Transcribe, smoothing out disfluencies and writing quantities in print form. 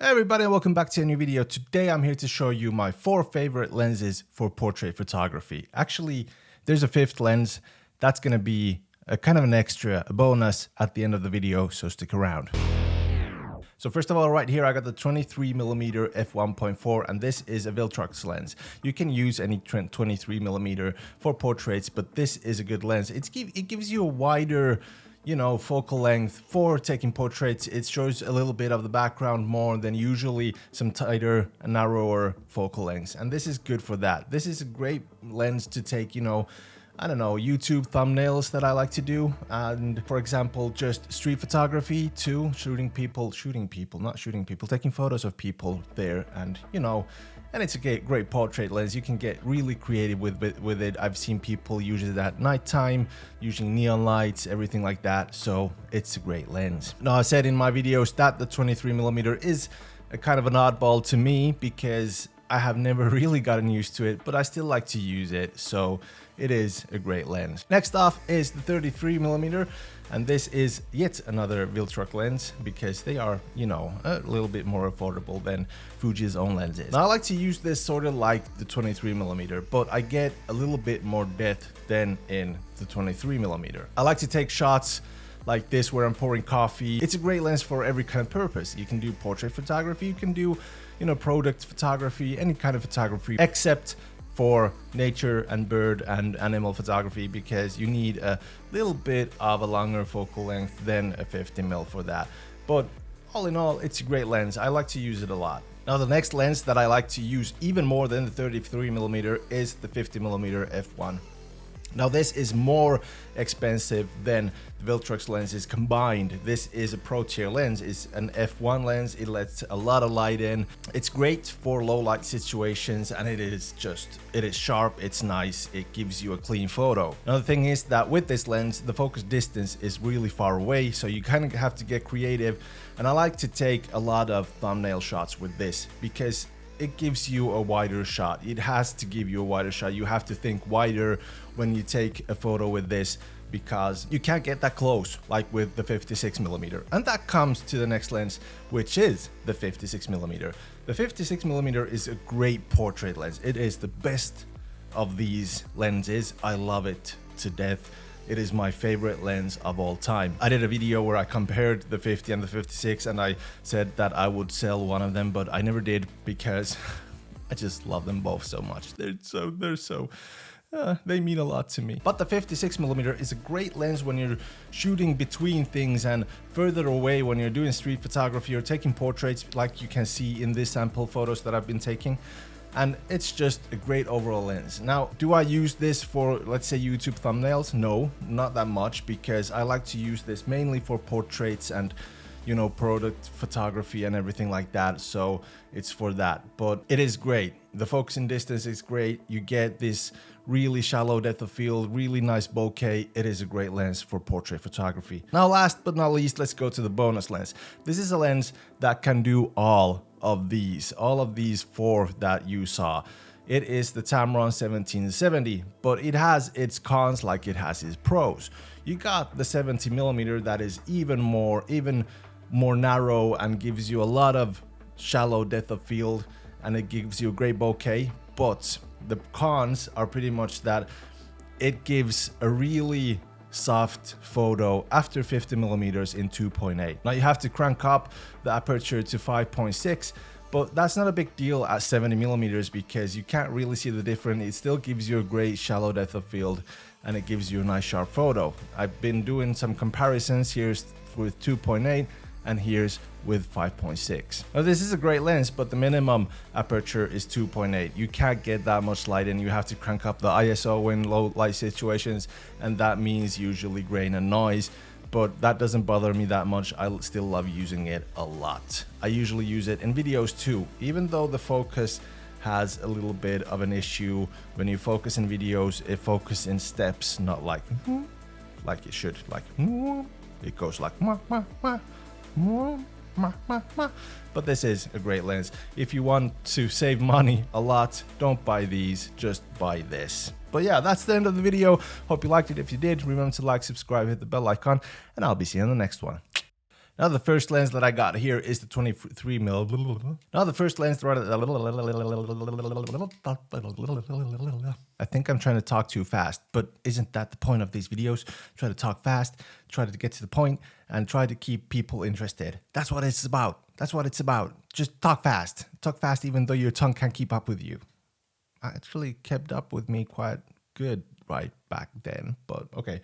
Hey everybody, and welcome back to a new video. Today I'm here to show you my 4 favorite lenses for portrait photography. Actually, there's a 5th lens that's going to be a kind of an extra, a bonus at the end of the video, so stick around. So first of all, right here I got the 23mm f1.4, and this is a Viltrox lens. You can use any 23mm for portraits, but this is a good lens. It gives you a wider, focal length for taking portraits. It shows a little bit of the background more than usually some tighter and narrower focal lengths. And this is good for that. This is a great lens to take, YouTube thumbnails that I like to do. And for example, just street photography too, taking photos of people there. And, and it's a great portrait lens. You can get really creative with it. I've seen people use it at nighttime, using neon lights, everything like that. So it's a great lens. Now, I said in my videos that the 23mm is a kind of an oddball to me because I have never really gotten used to it, but I still like to use it. So it is a great lens. Next off is the 33mm. And this is yet another Viltrox lens because they are, a little bit more affordable than Fuji's own lenses. Now I like to use this sort of like the 23mm, but I get a little bit more depth than in the 23mm. I like to take shots like this where I'm pouring coffee. It's a great lens for every kind of purpose. You can do portrait photography, you can do, product photography, any kind of photography, except for nature and bird and animal photography, because you need a little bit of a longer focal length than a 50mm for that. But all in all, it's a great lens. I like to use it a lot. Now the next lens that I like to use even more than the 33mm is the 50mm f1. Now this is more expensive than the Viltrox lenses combined. This is a pro tier lens. It's an f1 lens. It lets a lot of light in. It's great for low light situations, and it is sharp, it's nice, it gives you a clean photo. Now the thing is that with this lens, the focus distance is really far away, so you kind of have to get creative. And I like to take a lot of thumbnail shots with this because it gives you a wider shot. It has to give you a wider shot. You have to think wider when you take a photo with this because you can't get that close like with the 56mm. And that comes to the next lens, which is the 56mm. The 56mm is a great portrait lens. It is the best of these lenses. I love it to death. It is my favorite lens of all time. I did a video where I compared the 50 and the 56, and I said that I would sell one of them, but I never did because I just love them both so much. They mean a lot to me. But the 56mm is a great lens when you're shooting between things and further away when you're doing street photography or taking portraits like you can see in these sample photos that I've been taking. And it's just a great overall lens. Now, do I use this for, let's say, YouTube thumbnails? No, not that much, because I like to use this mainly for portraits and, product photography and everything like that. So it's for that, but it is great. The focusing distance is great. You get this really shallow depth of field, really nice bokeh. It is a great lens for portrait photography. Now, last but not least, let's go to the bonus lens. This is a lens that can do all of these 4 that you saw. It is the Tamron 1770, but it has its cons like it has its pros. You got the 70mm that is even more narrow and gives you a lot of shallow depth of field, and it gives you a great bokeh. But the cons are pretty much that it gives a really soft photo after 50mm in 2.8. Now you have to crank up the aperture to 5.6, but that's not a big deal at 70mm because you can't really see the difference. It still gives you a great shallow depth of field, and it gives you a nice sharp photo. I've been doing some comparisons. Here's with 2.8 and here's with 5.6. Now this is a great lens, but the minimum aperture is 2.8. You can't get that much light in. You have to crank up the ISO in low light situations, and that means usually grain and noise, but that doesn't bother me that much. I still love using it a lot. I usually use it in videos too, even though the focus has a little bit of an issue. When you focus in videos, it focuses in steps, not like it should. It goes like but this is a great lens. If you want to save money a lot, don't buy these, just buy this. But yeah, that's the end of the video. Hope you liked it. If you did, remember to like, subscribe, hit the bell icon, and I'll be seeing you in the next one. Now the first lens that I got here is the 23 mil. Now the first lens. I think I'm trying to talk too fast, but isn't that the point of these videos? Try to talk fast, try to get to the point, and try to keep people interested. That's what it's about. That's what it's about. Just talk fast. Talk fast even though your tongue can't keep up with you. Actually kept up with me quite good right back then, but okay.